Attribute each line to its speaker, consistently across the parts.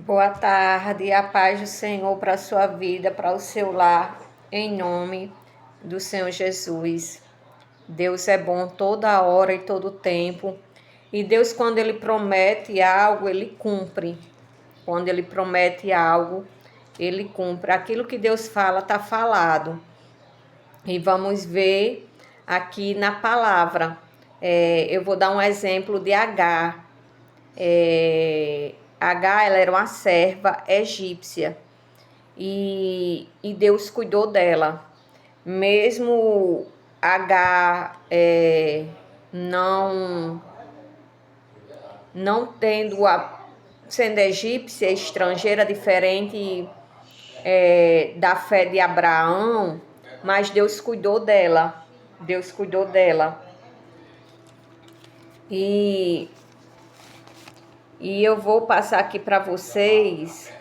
Speaker 1: Boa tarde, a paz do Senhor para a sua vida, para o seu lar, em nome do Senhor Jesus. Deus é bom toda hora e todo tempo. E Deus, quando Ele promete algo, Ele cumpre. Quando Ele promete algo, Ele cumpre. Aquilo que Deus fala, está falado. E vamos ver aqui na palavra. Eu vou dar um exemplo de Agar. Agar, ela era uma serva egípcia e Deus cuidou dela. Mesmo Agar não tendo sendo egípcia, estrangeira, diferente da fé de Abraão, mas Deus cuidou dela. Deus cuidou dela. E eu vou passar aqui para vocês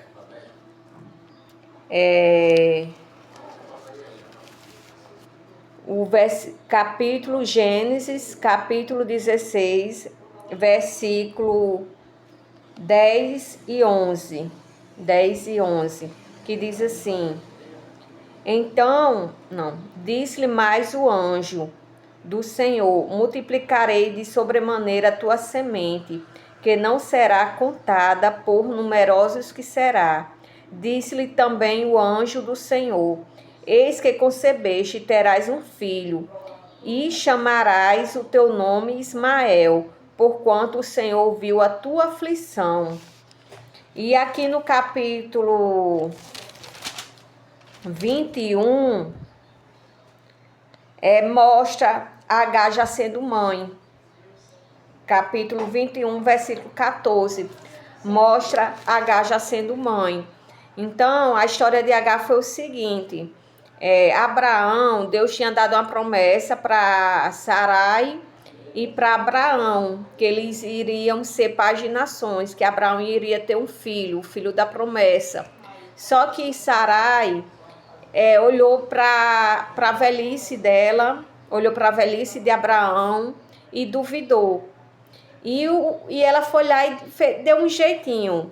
Speaker 1: o capítulo Gênesis, capítulo 16, versículo 10 e 11. 10 e 11, que diz assim: disse-lhe mais o anjo do Senhor: multiplicarei de sobremaneira a tua semente, que não será contada por numerosos que será. Disse-lhe também o anjo do Senhor: eis que concebeste e terás um filho, e chamarás o teu nome Ismael, porquanto o Senhor viu a tua aflição. E aqui no capítulo 21, mostra Agar já sendo mãe. Capítulo 21, versículo 14, mostra Agar já sendo mãe. Então, a história de Agar foi o seguinte: Abraão, Deus tinha dado uma promessa para Sarai e para Abraão, que eles iriam ser paginações, que Abraão iria ter um filho, o filho da promessa. Só que Sarai olhou para a velhice dela, olhou para a velhice de Abraão e duvidou. E ela foi lá e deu um jeitinho,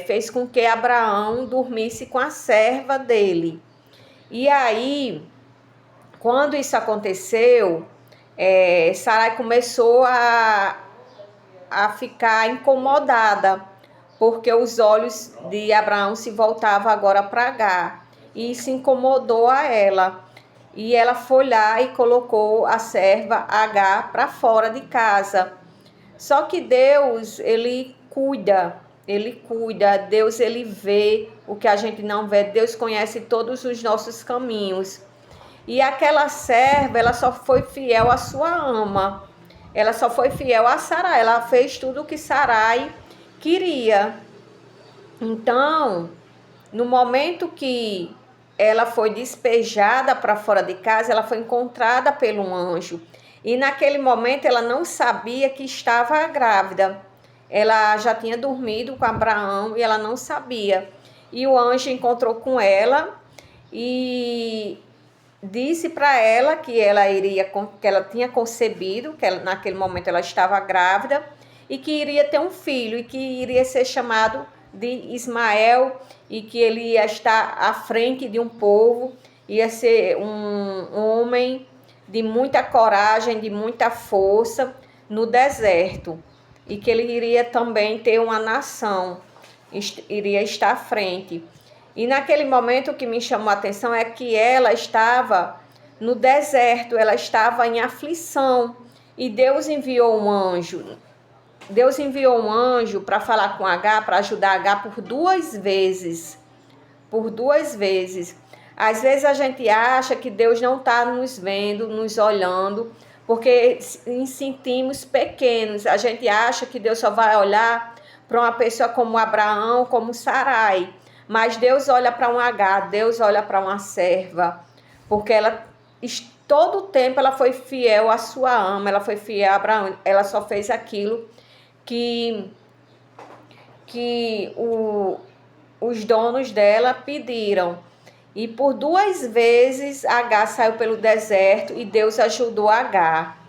Speaker 1: fez com que Abraão dormisse com a serva dele. E aí, quando isso aconteceu, Sarai começou a ficar incomodada, porque os olhos de Abraão se voltavam agora para Agar, e isso incomodou a ela. E ela foi lá e colocou a serva Agar para fora de casa. Só que Deus, Ele cuida, Deus, Ele vê o que a gente não vê, Deus conhece todos os nossos caminhos. E aquela serva, ela só foi fiel à sua ama, ela só foi fiel a Sarai, ela fez tudo o que Sarai queria. Então, no momento que ela foi despejada para fora de casa, ela foi encontrada pelo anjo. E naquele momento ela não sabia que estava grávida. Ela já tinha dormido com Abraão e ela não sabia. E o anjo encontrou com ela e disse para ela que ela tinha concebido, que naquele momento ela estava grávida e que iria ter um filho e que iria ser chamado de Ismael, e que ele ia estar à frente de um povo, ia ser um homem de muita coragem, de muita força no deserto, e que ele iria também ter uma nação, iria estar à frente. E naquele momento o que me chamou a atenção é que ela estava no deserto, ela estava em aflição, e Deus enviou um anjo. Deus enviou um anjo para falar com Agar, para ajudar Agar por 2 vezes. Por 2 vezes. Às vezes a gente acha que Deus não está nos vendo, nos olhando, porque nos sentimos pequenos. A gente acha que Deus só vai olhar para uma pessoa como Abraão, como Sarai. Mas Deus olha para um Agar, Deus olha para uma serva, porque ela, todo o tempo, ela foi fiel à sua ama, ela foi fiel a Abraão, ela só fez aquilo que os donos dela pediram. E por 2 vezes Agar saiu pelo deserto e Deus ajudou Agar.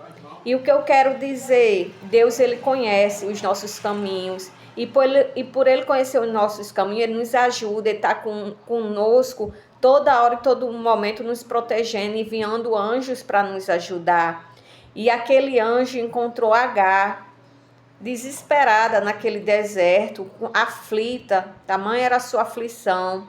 Speaker 1: E o que eu quero dizer, Deus, ele conhece os nossos caminhos e por ele conhecer os nossos caminhos, ele nos ajuda, ele está conosco toda hora e todo momento, nos protegendo, enviando anjos para nos ajudar. E aquele anjo encontrou Agar, desesperada naquele deserto, aflita, tamanha era a sua aflição,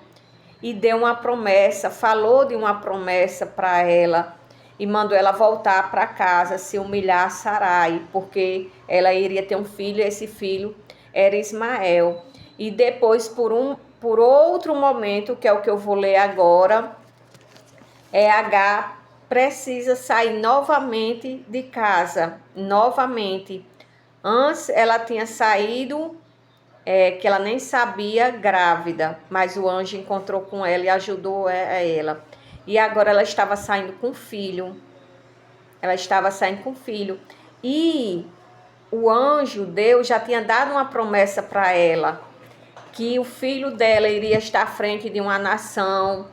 Speaker 1: e deu uma promessa, falou de uma promessa para ela, e mandou ela voltar para casa, se humilhar a Sarai, porque ela iria ter um filho, e esse filho era Ismael. E depois, por outro momento, que é o que eu vou ler agora, Agar precisa sair novamente de casa, novamente. Antes ela tinha saído, que ela nem sabia, grávida, mas o anjo encontrou com ela e ajudou ela. E agora ela estava saindo com filho. Ela estava saindo com filho. E o anjo, Deus, já tinha dado uma promessa para ela, que o filho dela iria estar à frente de uma nação,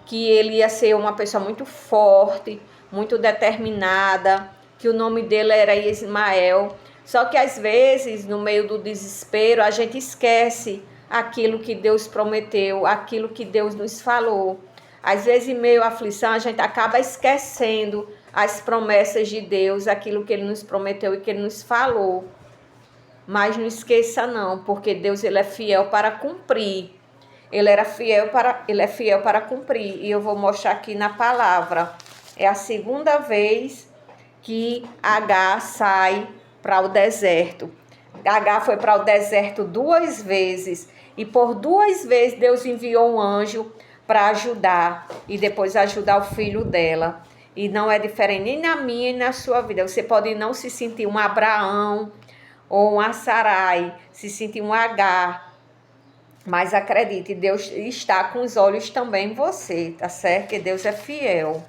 Speaker 1: que ele ia ser uma pessoa muito forte, muito determinada, que o nome dele era Ismael. Só que às vezes, no meio do desespero, a gente esquece aquilo que Deus prometeu, aquilo que Deus nos falou. Às vezes, em meio à aflição, a gente acaba esquecendo as promessas de Deus, aquilo que Ele nos prometeu e que Ele nos falou. Mas não esqueça não, porque Deus ele é fiel para cumprir. Ele é fiel para cumprir. E eu vou mostrar aqui na palavra. É a segunda vez que Agar sai para o deserto. Agar foi para o deserto 2 vezes. E por 2 vezes Deus enviou um anjo para ajudar. E depois ajudar o filho dela. E não é diferente nem na minha e na sua vida. Você pode não se sentir um Abraão ou um Sarai, se sentir um Agar. Mas acredite, Deus está com os olhos também em você, tá certo? Que Deus é fiel.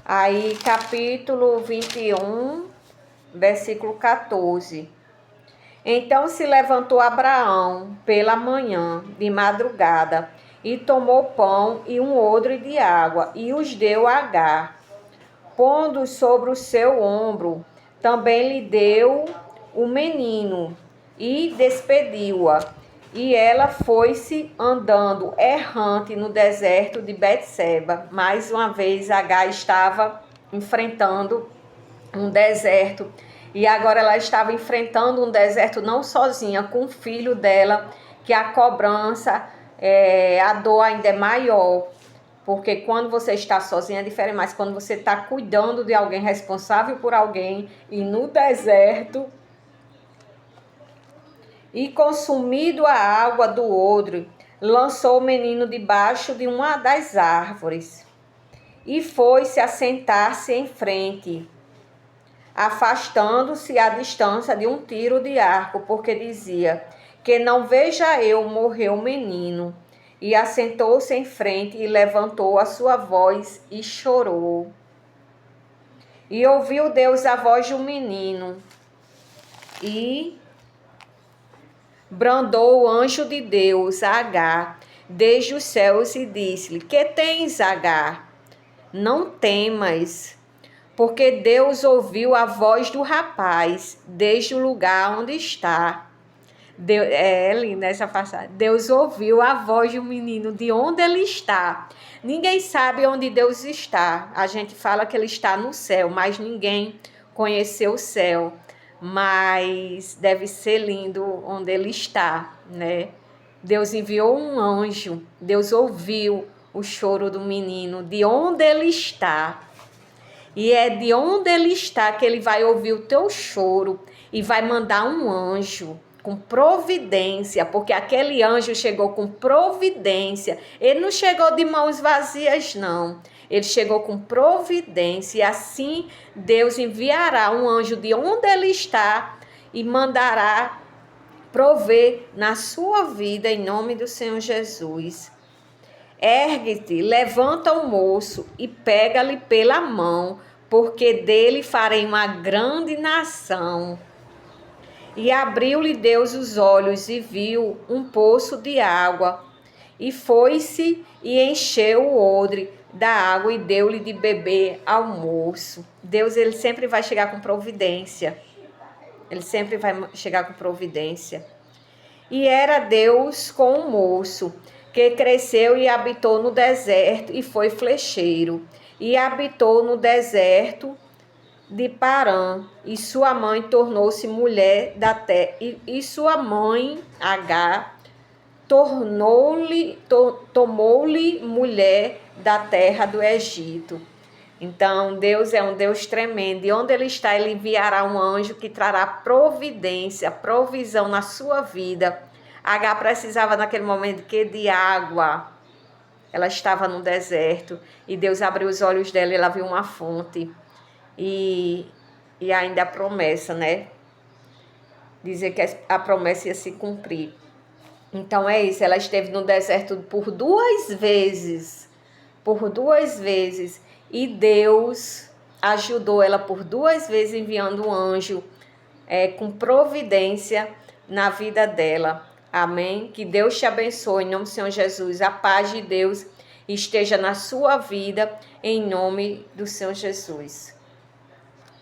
Speaker 1: Aí, capítulo 21, versículo 14. Então se levantou Abraão pela manhã, de madrugada, e tomou pão e um odre de água, e os deu a Agar, pondo sobre o seu ombro. Também lhe deu o menino, e despediu-a. E ela foi-se andando errante no deserto de Betseba. Mais uma vez, Agar estava enfrentando um deserto. E agora ela estava enfrentando um deserto não sozinha, com o filho dela, que a cobrança, a dor ainda é maior. Porque quando você está sozinha é diferente, mas quando você está cuidando de alguém, responsável por alguém, e no deserto, e consumido a água do odre, lançou o menino debaixo de uma das árvores, e foi-se assentar-se em frente, afastando-se à distância de um tiro de arco, porque dizia: que não veja eu morrer o menino. E assentou-se em frente e levantou a sua voz e chorou. E ouviu Deus a voz de um menino, e brandou o anjo de Deus a Agar desde os céus e disse-lhe: que tens, Agar? Não temas, porque Deus ouviu a voz do rapaz desde o lugar onde está. É linda essa passagem. Deus ouviu a voz do menino de onde ele está. Ninguém sabe onde Deus está. A gente fala que ele está no céu, mas ninguém conheceu o céu. Mas deve ser lindo onde ele está, né? Deus enviou um anjo. Deus ouviu o choro do menino de onde ele está. E é de onde ele está que ele vai ouvir o teu choro e vai mandar um anjo com providência, porque aquele anjo chegou com providência. Ele não chegou de mãos vazias, não. Ele chegou com providência, e assim Deus enviará um anjo de onde ele está e mandará prover na sua vida, em nome do Senhor Jesus. Ergue-te, levanta o moço e pega-lhe pela mão, porque dele farei uma grande nação. E abriu-lhe Deus os olhos e viu um poço de água. E foi-se e encheu o odre da água e deu-lhe de beber ao moço. Deus, ele sempre vai chegar com providência. Ele sempre vai chegar com providência. E era Deus com um moço, que cresceu e habitou no deserto e foi flecheiro. E habitou no deserto de Parã, e sua mãe tornou-se mulher da terra. E sua mãe, Agar, tomou-lhe mulher da terra do Egito. Então, Deus é um Deus tremendo. E onde Ele está, Ele enviará um anjo que trará providência, provisão na sua vida. Agar precisava naquele momento de água. Ela estava no deserto e Deus abriu os olhos dela e ela viu uma fonte. E ainda a promessa, né? Dizer que a promessa ia se cumprir. Então é isso, ela esteve no deserto por 2 vezes. Por 2 vezes. E Deus ajudou ela por 2 vezes, enviando um anjo com providência na vida dela. Amém? Que Deus te abençoe em nome do Senhor Jesus. A paz de Deus esteja na sua vida em nome do Senhor Jesus.